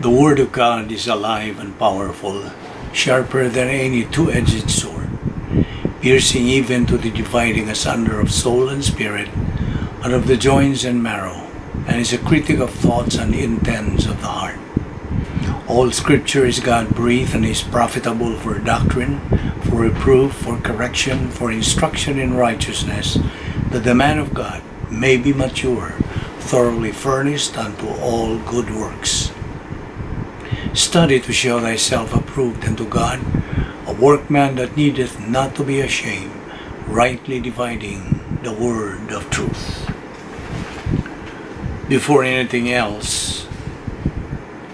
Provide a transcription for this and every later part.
The Word of God is alive and powerful, sharper than any two-edged sword, piercing even to the dividing asunder of soul and spirit, and of the joints and marrow, and is a critic of thoughts and intents of the heart. All Scripture is God-breathed and is profitable for doctrine, for reproof, for correction, for instruction in righteousness, that the man of God may be mature, thoroughly furnished unto all good works. Study to show thyself approved unto God, a workman that needeth not to be ashamed, rightly dividing the word of truth. Before anything else,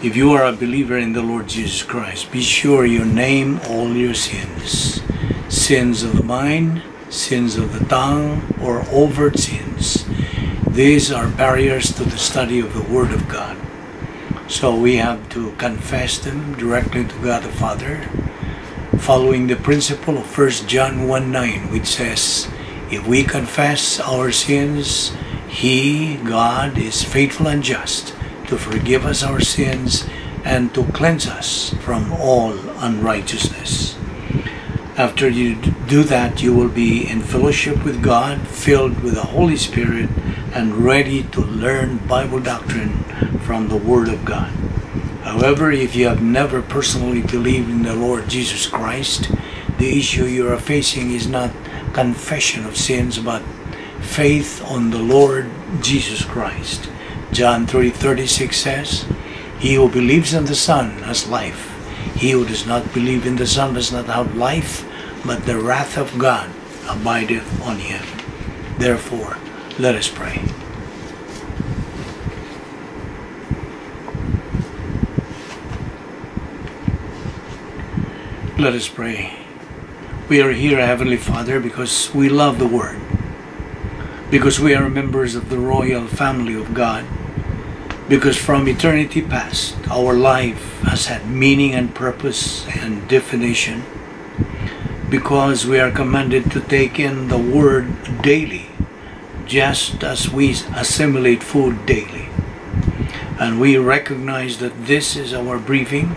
if you are a believer in the Lord Jesus Christ, be sure you name all your sins. Sins of the mind, sins of the tongue, or overt sins. These are barriers to the study of the Word of God. So we have to confess them directly to God the Father, following the principle of 1 John 1:9, which says, if we confess our sins, He, God, is faithful and just to forgive us our sins and to cleanse us from all unrighteousness. After you do that, you will be in fellowship with God, filled with the Holy Spirit, and ready to learn Bible doctrine from the Word of God. However, if you have never personally believed in the Lord Jesus Christ, the issue you are facing is not confession of sins, but faith on the Lord Jesus Christ. John 3:36 says, he who believes in the Son has life. He who does not believe in the Son does not have life, but the wrath of God abideth on him. Therefore, let us pray. Let us pray. We are here, Heavenly Father, because we love the Word, because we are members of the royal family of God, because from eternity past, our life has had meaning and purpose and definition, because we are commanded to take in the Word daily, just as we assimilate food daily. And we recognize that this is our breathing,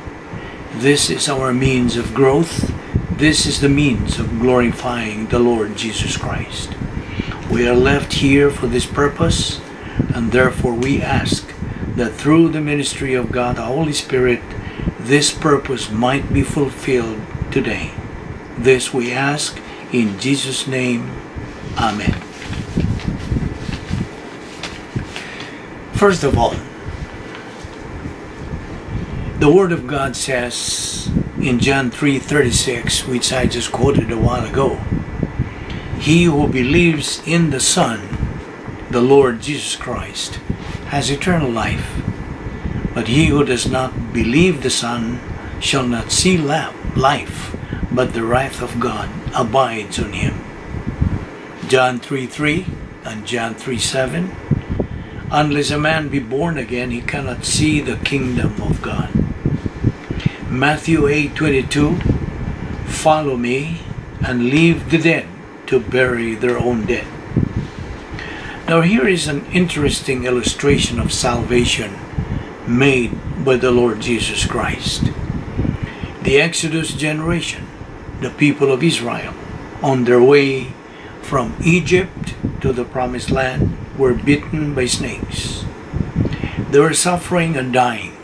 this is our means of growth, this is the means of glorifying the Lord Jesus Christ. We are left here for this purpose, and therefore we ask that through the ministry of God, the Holy Spirit, this purpose might be fulfilled today. This we ask in Jesus' name. Amen. First of all, the Word of God says in John 3:36, which I just quoted a while ago, he who believes in the Son, the Lord Jesus Christ, has eternal life. But he who does not believe the Son shall not see life, but the wrath of God abides on him. John 3:3 and John 3:7, unless a man be born again, he cannot see the kingdom of God. Matthew 8:22, follow me and leave the dead to bury their own dead. Now here is an interesting illustration of salvation made by the Lord Jesus Christ. The Exodus generation, the people of Israel, on their way from Egypt to the Promised Land, were bitten by snakes. They were suffering and dying.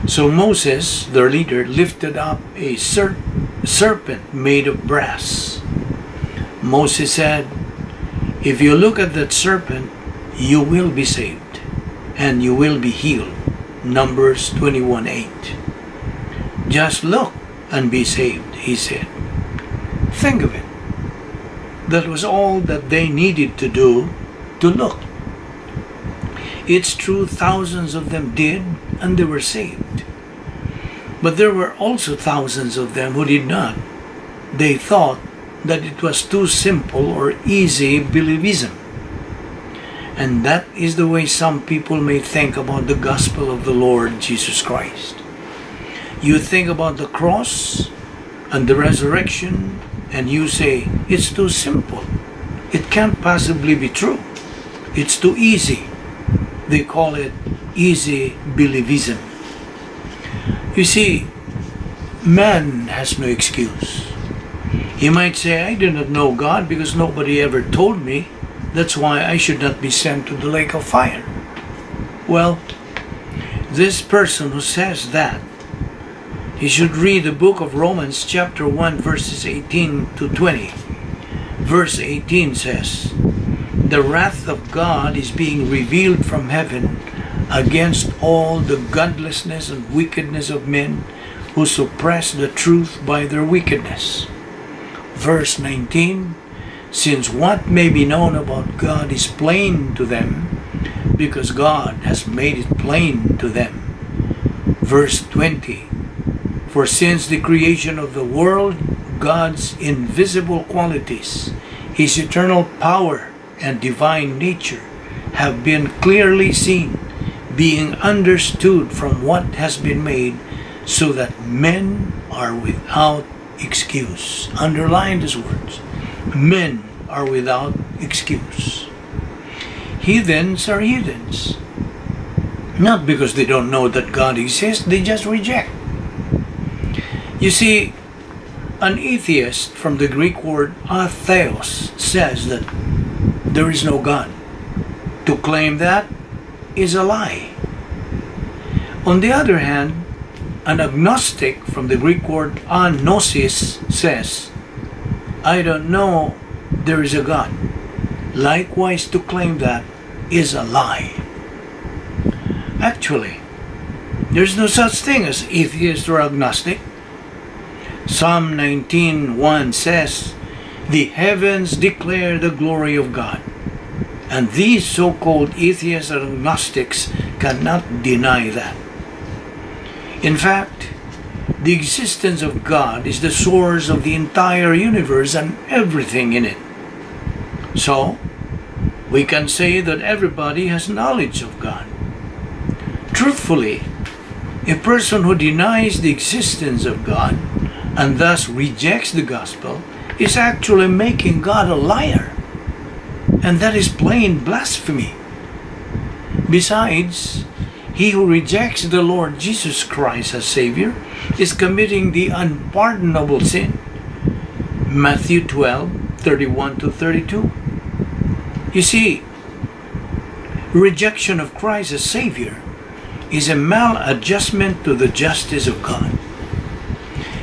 So Moses, their leader, lifted up a serpent made of brass. Moses said, if you look at that serpent, you will be saved, and you will be healed. Numbers 21:8. Just look and be saved, he said. Think of it. That was all that they needed to do, to look. It's true, thousands of them did, and they were saved. But there were also thousands of them who did not. They thought that it was too simple or easy believism. And that is the way some people may think about the gospel of the Lord Jesus Christ. You think about the cross and the resurrection, and you say, it's too simple. It can't possibly be true. It's too easy. They call it easy believism. You see, man has no excuse. He might say, I do not know God because nobody ever told me. That's why I should not be sent to the lake of fire. Well, this person who says that, he should read the book of Romans chapter 1 verses 18 to 20. Verse 18 says, the wrath of God is being revealed from heaven against all the godlessness and wickedness of men who suppress the truth by their wickedness. Verse 19, since what may be known about God is plain to them, because God has made it plain to them. Verse 20, for since the creation of the world, God's invisible qualities, His eternal power and divine nature have been clearly seen, being understood from what has been made, so that men are without excuse. Underline these words. Men are without excuse. Heathens are heathens. Not because they don't know that God exists, they just reject. You see, an atheist, from the Greek word atheos, says that there is no God. To claim that is a lie. On the other hand, an agnostic, from the Greek word agnosis, says, I don't know there is a God. Likewise, to claim that is a lie. Actually, there's no such thing as atheist or agnostic. Psalm 19:1 says, the heavens declare the glory of God, and these so-called atheists and agnostics cannot deny that. In fact, the existence of God is the source of the entire universe and everything in it. So, we can say that everybody has knowledge of God. Truthfully, a person who denies the existence of God and thus rejects the gospel is actually making God a liar. And that is plain blasphemy. Besides, he who rejects the Lord Jesus Christ as Savior is committing the unpardonable sin. Matthew 12:31 to 32. You see, rejection of Christ as Savior is a maladjustment to the justice of God.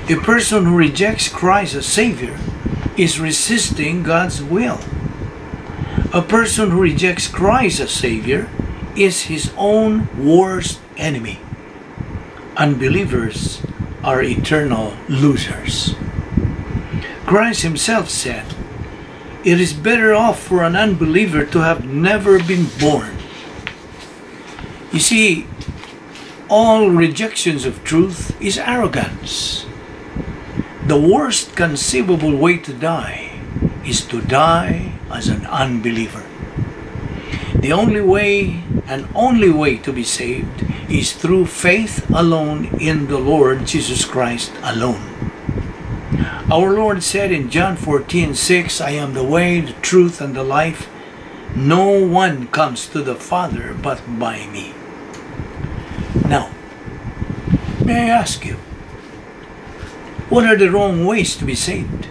A person who rejects Christ as Savior is resisting God's will. A person who rejects Christ as Savior is his own worst enemy. Unbelievers are eternal losers. Christ himself said, it is better off for an unbeliever to have never been born. You see, all rejections of truth is arrogance. The worst conceivable way to die is to die as an unbeliever. The only way to be saved is through faith alone in the Lord Jesus Christ alone. Our Lord said in John 14:6, I am the way, the truth, and the life. No one comes to the Father but by me. Now, may I ask you, what are the wrong ways to be saved?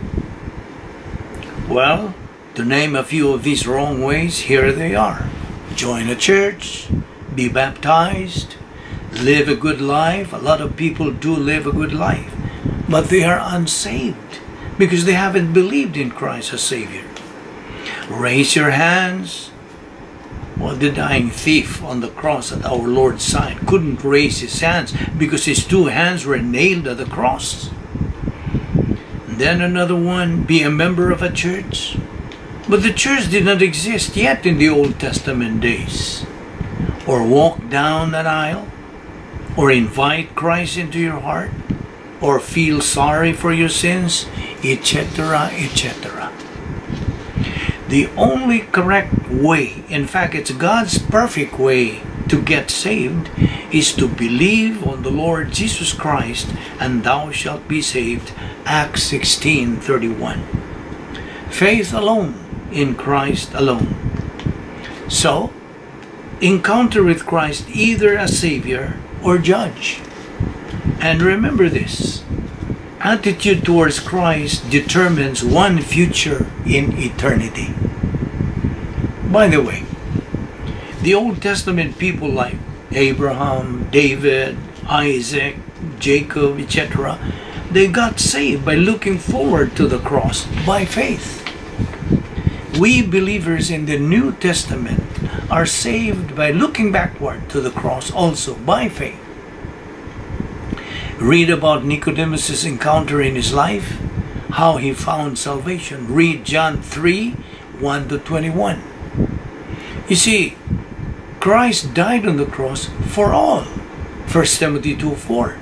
Well, to name a few of these wrong ways, here they are. Join a church, be baptized, live a good life. A lot of people do live a good life, but they are unsaved because they haven't believed in Christ as Savior. Raise your hands. Well, the dying thief on the cross at our Lord's side couldn't raise his hands because his two hands were nailed at the cross. And then another one, be a member of a church. But the church did not exist yet in the Old Testament days. Or walk down an aisle, or invite Christ into your heart, or feel sorry for your sins, etc., etc. The only correct way, in fact it's God's perfect way to get saved, is to believe on the Lord Jesus Christ and thou shalt be saved. Acts 16:31. Faith alone in Christ alone. So, encounter with Christ either as Savior or Judge. And remember this, attitude towards Christ determines one future in eternity. By the way, the Old Testament people like Abraham, David, Isaac, Jacob, etc., they got saved by looking forward to the cross by faith. We believers in the New Testament are saved by looking backward to the cross also by faith. Read about Nicodemus' encounter in his life, how he found salvation. Read John 3, 1 to 21. You see, Christ died on the cross for all. 1 Timothy 2:4,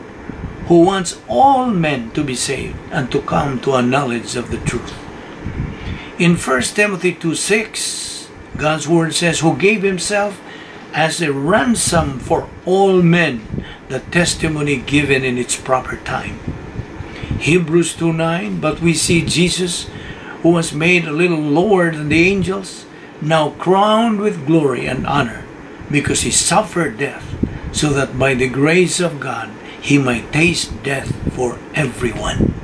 who wants all men to be saved and to come to a knowledge of the truth. In 1 Timothy 2:6, God's word says, who gave himself as a ransom for all men, the testimony given in its proper time. Hebrews 2:9, but we see Jesus, who was made a little lower than the angels, now crowned with glory and honor, because he suffered death, so that by the grace of God he might taste death for everyone.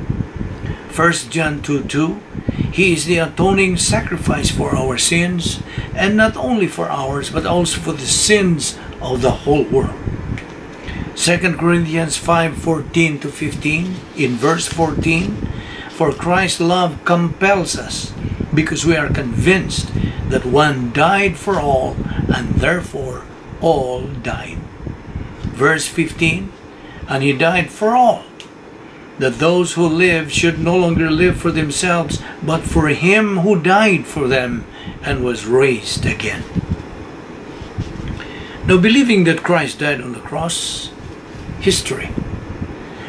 1 John 2:2, he is the atoning sacrifice for our sins, and not only for ours, but also for the sins of the whole world. 2 Corinthians 5:14 to 15, in verse 14, for Christ's love compels us, because we are convinced that one died for all, and therefore all died. Verse 15, and he died for all, that those who live should no longer live for themselves, but for him who died for them and was raised again. Now, believing that Christ died on the cross, history.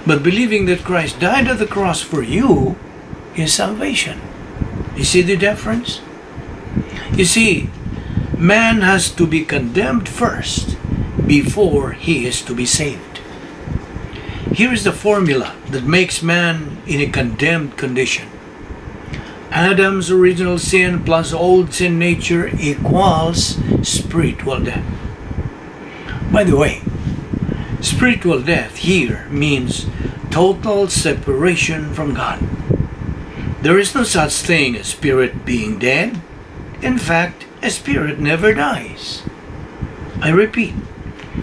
But believing that Christ died on the cross for you is salvation. You see the difference? You see, man has to be condemned first before he is to be saved. Here is the formula that makes man in a condemned condition. Adam's original sin plus old sin nature equals spiritual death. By the way, spiritual death here means total separation from God. There is no such thing as spirit being dead. In fact, a spirit never dies. I repeat,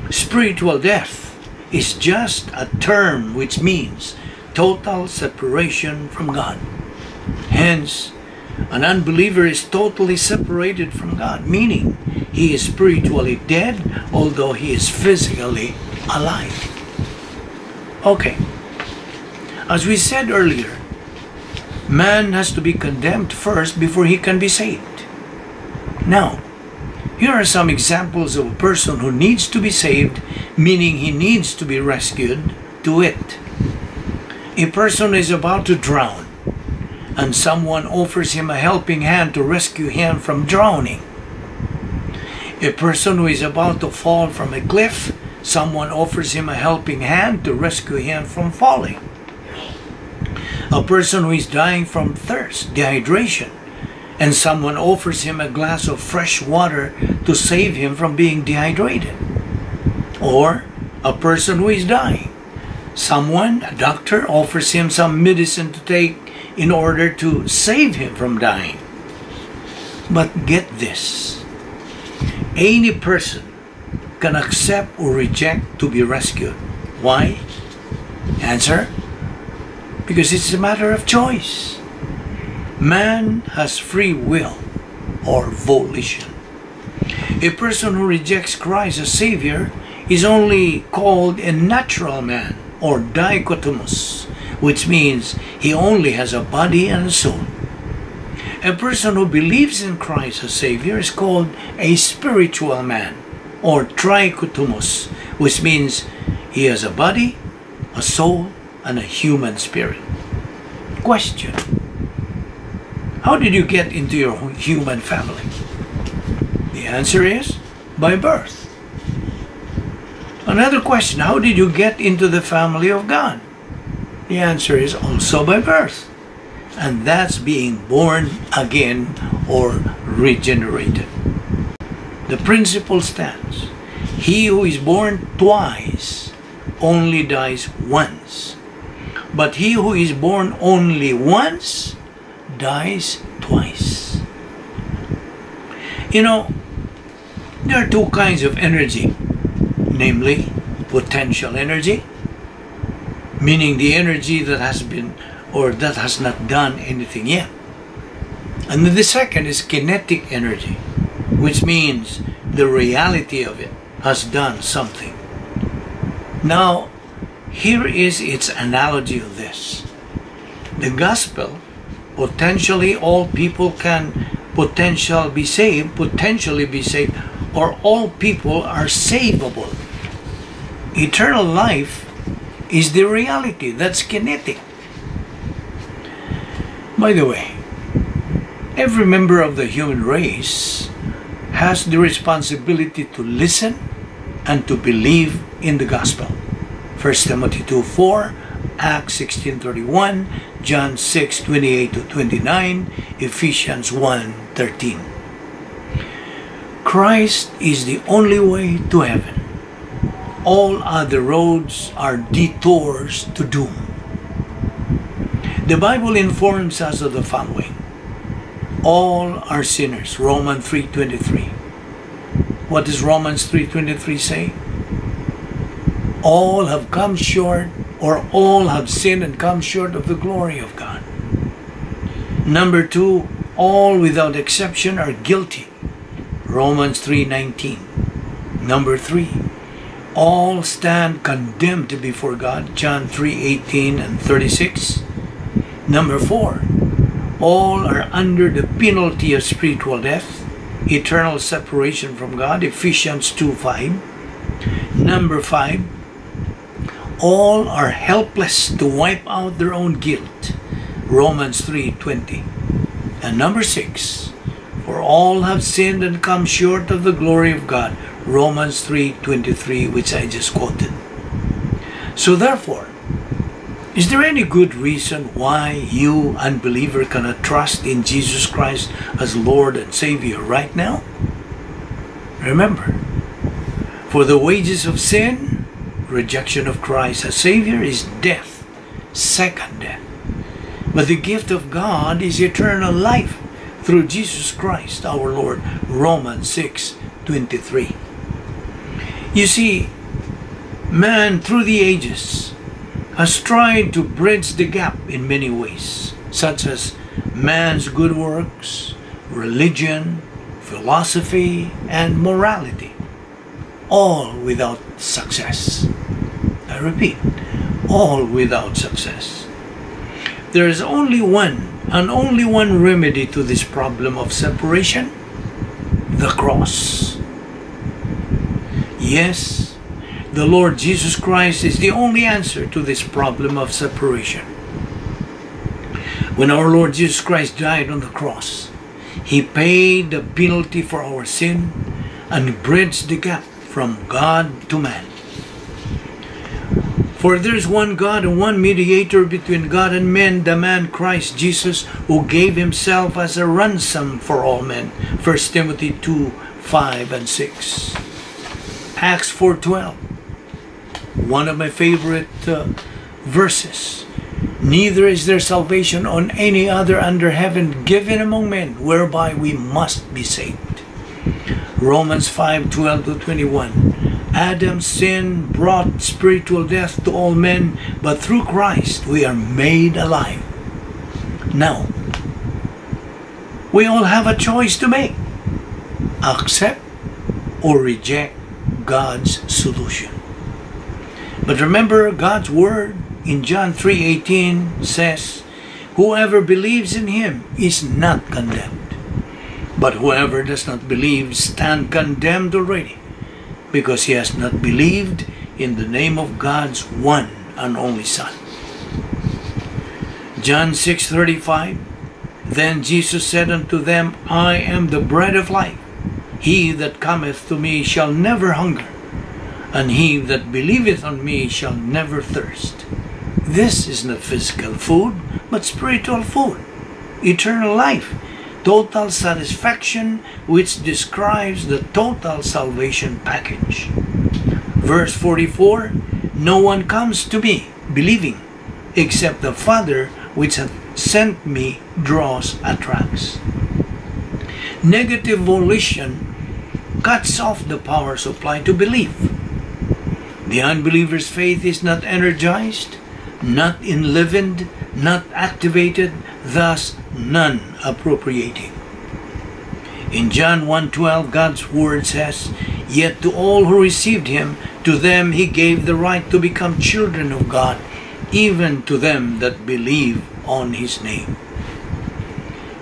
spiritual death is just a term which means total separation from God. Hence, an unbeliever is totally separated from God, meaning he is spiritually dead, although he is physically alive. Okay. As we said earlier, man has to be condemned first before he can be saved. Now, here are some examples of a person who needs to be saved, meaning he needs to be rescued, to it. A person is about to drown, and someone offers him a helping hand to rescue him from drowning. A person who is about to fall from a cliff, someone offers him a helping hand to rescue him from falling. A person who is dying from thirst, dehydration, and someone offers him a glass of fresh water to save him from being dehydrated. Or a person who is dying. Someone, a doctor, offers him some medicine to take in order to save him from dying. But get this, any person can accept or reject to be rescued. Why? Answer, because it's a matter of choice. Man has free will or volition. A person who rejects Christ as Savior is only called a natural man or dichotomous, which means he only has a body and a soul. A person who believes in Christ as Savior is called a spiritual man or trichotomous, which means he has a body, a soul, and a human spirit. Question: how did you get into your human family? The answer is by birth. Another question: how did you get into the family of God? The answer is also by birth. And that's being born again or regenerated. The principle stands: he who is born twice only dies once. But he who is born only once dies twice. You know, there are two kinds of energy, namely potential energy, meaning the energy that has been or that has not done anything yet. And then the second is kinetic energy, which means the reality of it has done something. Now, here is its analogy of this. The gospel, potentially all people can potentially be saved, or all people are savable. Eternal life is the reality that's kinetic. By the way, every member of the human race has the responsibility to listen and to believe in the gospel. 1 Timothy 2:4, Acts 16:31, John 6:28-29, Ephesians 1:13. Christ is the only way to heaven. All other roads are detours to doom. The Bible informs us of the following. All are sinners, Romans 3:23. What does Romans 3:23 say? All have come short, or all have sinned and come short of the glory of God. Number 2, all without exception are guilty, Romans 3:19. Number 3, all stand condemned before God, John 3:18 and 36. Number 4, all are under the penalty of spiritual death, eternal separation from God, Ephesians 2:5. Number 5, all are helpless to wipe out their own guilt, Romans 3:20. And number 6, for all have sinned and come short of the glory of God, Romans 3:23, which I just quoted. So therefore, is there any good reason why you, unbeliever, cannot trust in Jesus Christ as Lord and Savior right now? Remember, for the wages of sin, rejection of Christ as Savior, is death, second death. But the gift of God is eternal life through Jesus Christ our Lord, Romans 6:23. You see, man through the ages has tried to bridge the gap in many ways, such as man's good works, religion, philosophy, and morality, all without success. I repeat, all without success. There is only one remedy to this problem of separation: the cross. Yes, the Lord Jesus Christ is the only answer to this problem of separation. When our Lord Jesus Christ died on the cross, He paid the penalty for our sin and bridged the gap from God to man. For there is one God and one mediator between God and men, the man Christ Jesus, who gave Himself as a ransom for all men. 1 Timothy 2:5 and 6. Acts 4:12. One of my favorite verses. Neither is there salvation on any other under heaven given among men, whereby we must be saved. Romans 5:12-21. Adam's sin brought spiritual death to all men, but through Christ we are made alive. Now, we all have a choice to make. Accept or reject God's solution. But remember, God's word in John 3:18 says, whoever believes in Him is not condemned. But whoever does not believe stands condemned already, because he has not believed in the name of God's one and only Son. John 6:35. Then Jesus said unto them, I am the bread of life. He that cometh to me shall never hunger, and he that believeth on me shall never thirst. This is not physical food, but spiritual food, eternal life, total satisfaction, which describes the total salvation package. Verse 44, no one comes to me, believing, except the Father which hath sent me draws, attracts. Negative volition cuts off the power supply to believe. The unbeliever's faith is not energized, not enlivened, not activated, thus none appropriating. In John 1:12, God's word says, yet to all who received him, to them he gave the right to become children of God, even to them that believe on his name.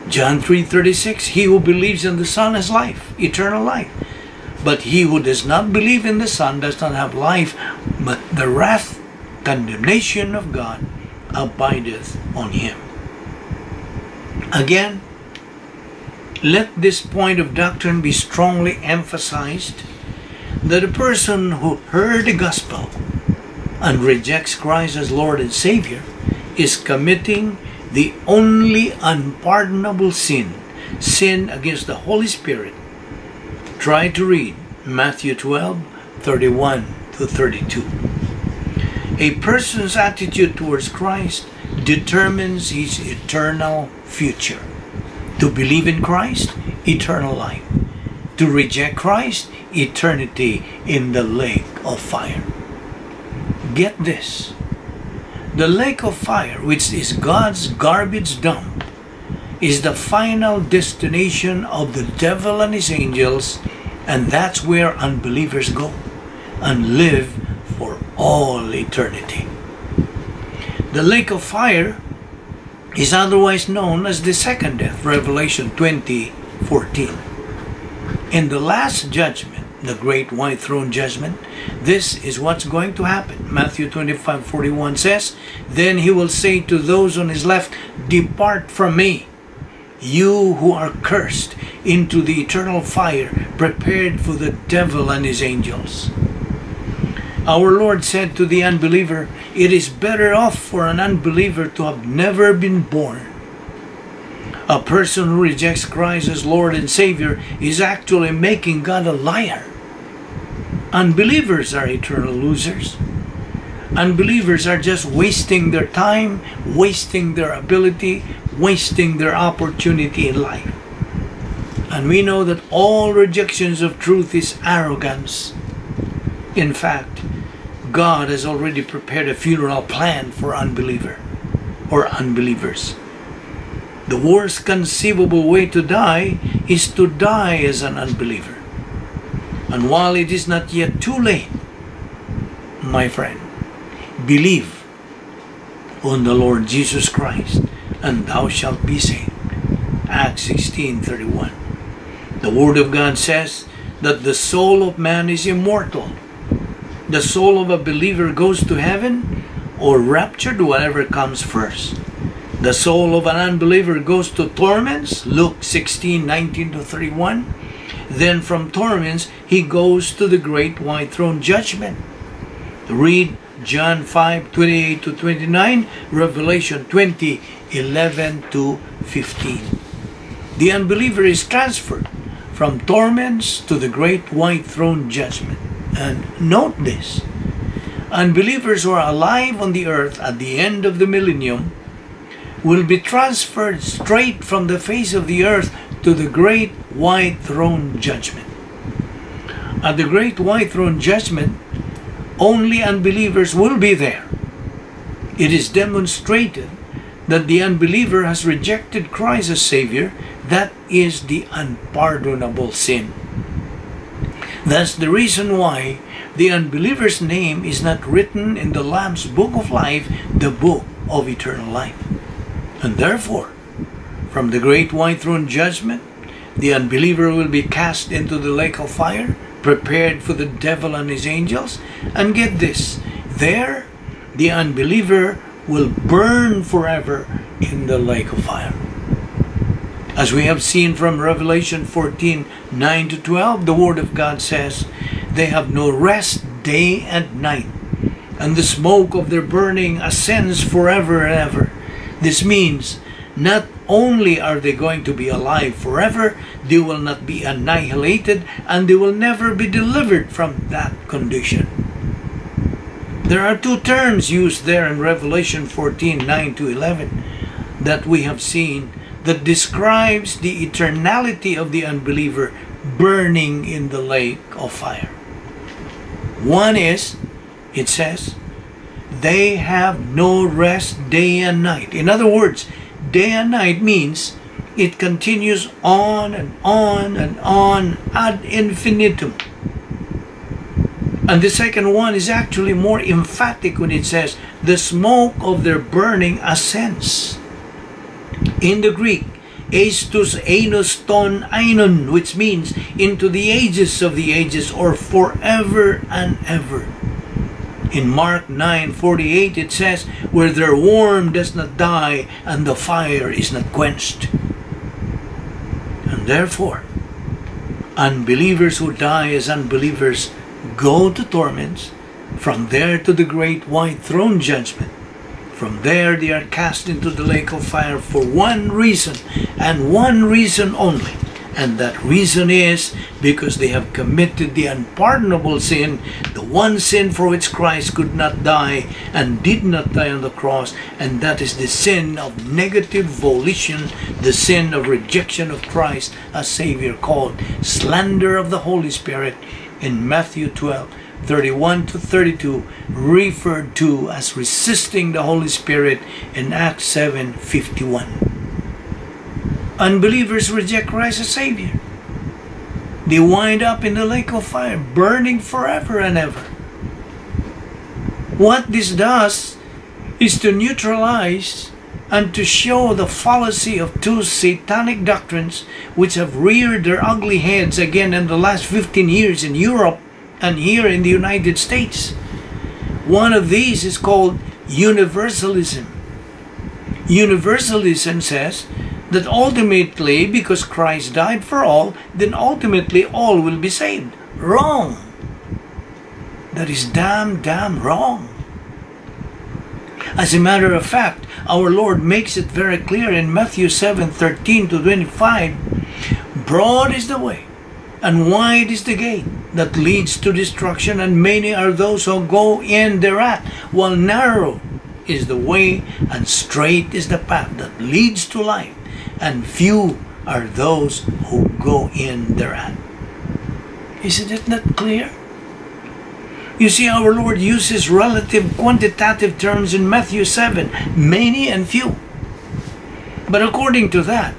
John 3:36, he who believes in the Son has life, eternal life. But he who does not believe in the Son does not have life, but the wrath, condemnation of God abideth on him. Again, let this point of doctrine be strongly emphasized, that a person who heard the gospel and rejects Christ as Lord and Savior is committing the only unpardonable sin against the Holy Spirit. Try to read Matthew 12:31-32. A person's attitude towards Christ determines his eternal future. To believe in Christ, eternal life. To reject Christ, eternity in the lake of fire. Get this. The lake of fire, which is God's garbage dump, is the final destination of the devil and his angels, and that's where unbelievers go and live for all eternity. The lake of fire is otherwise known as the second death, Revelation 20:14. In the last judgment, the great white throne judgment, this is what's going to happen. Matthew 25:41 says, then he will say to those on his left, depart from me, you who are cursed, into the eternal fire prepared for the devil and his angels. Our Lord said to the unbeliever, it is better off for an unbeliever to have never been born. A person who rejects Christ as Lord and Savior is actually making God a liar. Unbelievers are eternal losers. Unbelievers are just wasting their time, wasting their ability, wasting their opportunity in life. And we know that all rejections of truth is arrogance. In fact, God has already prepared a funeral plan for unbeliever or unbelievers. The worst conceivable way to die is to die as an unbeliever. And while it is not yet too late, my friend, believe on the Lord Jesus Christ, and thou shalt be saved. Acts 16:31. The Word of God says that the soul of man is immortal. The soul of a believer goes to heaven or raptured, whatever comes first. The soul of an unbeliever goes to torments, Luke 16:19-31. Then from torments, he goes to the great white throne judgment. Read John 5:28-29, Revelation 20:11-15. The unbeliever is transferred from torments to the great white throne judgment. And note this, unbelievers who are alive on the earth at the end of the millennium will be transferred straight from the face of the earth to the great white throne judgment. At the great white throne judgment, only unbelievers will be there. It is demonstrated that the unbeliever has rejected Christ as Savior. That is the unpardonable sin. That's the reason why the unbeliever's name is not written in the Lamb's book of life, the book of eternal life. And therefore, from the great white throne judgment, the unbeliever will be cast into the lake of fire, prepared for the devil and his angels. And get this, there the unbeliever will burn forever in the lake of fire. As we have seen from Revelation 14:9-12, the Word of God says, they have no rest day and night, and the smoke of their burning ascends forever and ever. This means not only are they going to be alive forever, they will not be annihilated, and they will never be delivered from that condition. There are two terms used there in Revelation 14:9 to 11 that we have seen that describes the eternality of the unbeliever burning in the lake of fire. One is, it says, they have no rest day and night. In other words, day and night means it continues on and on and on ad infinitum. And the second one is actually more emphatic when it says, the smoke of their burning ascends. In the Greek, Estus einos ton ainon, which means into the ages of the ages, or forever and ever. In Mark 9:48 it says, where their worm does not die and the fire is not quenched. And therefore, unbelievers who die as unbelievers go to torments, from there to the great white throne judgment. From there they are cast into the lake of fire for one reason, and one reason only. And that reason is because they have committed the unpardonable sin, the one sin for which Christ could not die and did not die on the cross, and that is the sin of negative volition, the sin of rejection of Christ as Savior, called slander of the Holy Spirit in Matthew 12:31 to 32, referred to as resisting the Holy Spirit in Acts 7:51. Unbelievers reject Christ as Savior. They wind up in the lake of fire, burning forever and ever. What this does is to neutralize and to show the fallacy of two satanic doctrines which have reared their ugly heads again in the last 15 years in Europe and here in the United States. One of these is called universalism. Universalism says that ultimately, because Christ died for all, then ultimately all will be saved. Wrong. That is damn wrong. As a matter of fact, our Lord makes it very clear in Matthew 7:13 to 25, broad is the way, and wide is the gate that leads to destruction, and many are those who go in thereat, while narrow is the way, and straight is the path that leads to life, and few are those who go in thereat. Isn't it not clear? You see, our Lord uses relative quantitative terms in Matthew 7, many and few. But according to that,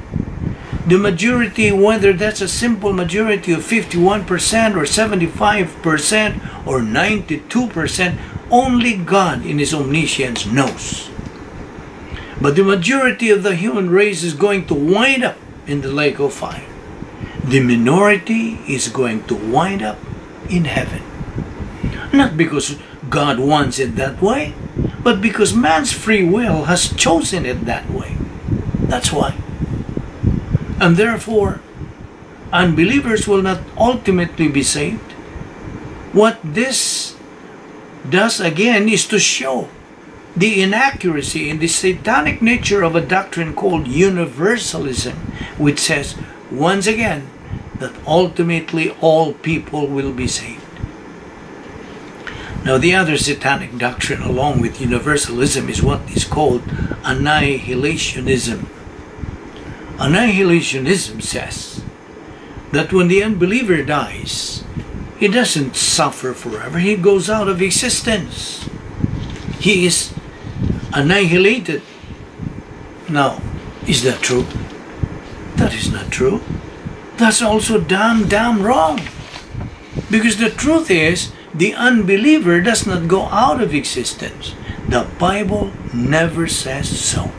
the majority, whether that's a simple majority of 51% or 75% or 92%, only God in His omniscience knows. But the majority of the human race is going to wind up in the lake of fire. The minority is going to wind up in heaven. Not because God wants it that way, but because man's free will has chosen it that way. That's why. And therefore, unbelievers will not ultimately be saved. What this does again is to show the inaccuracy in the satanic nature of a doctrine called universalism, which says, once again, that ultimately all people will be saved. Now, the other satanic doctrine along with universalism is what is called annihilationism. Annihilationism says that when the unbeliever dies, he doesn't suffer forever. He goes out of existence. He is annihilated. Now, is that true? That is not true. That's also damn wrong. Because the truth is, the unbeliever does not go out of existence. The Bible never says so.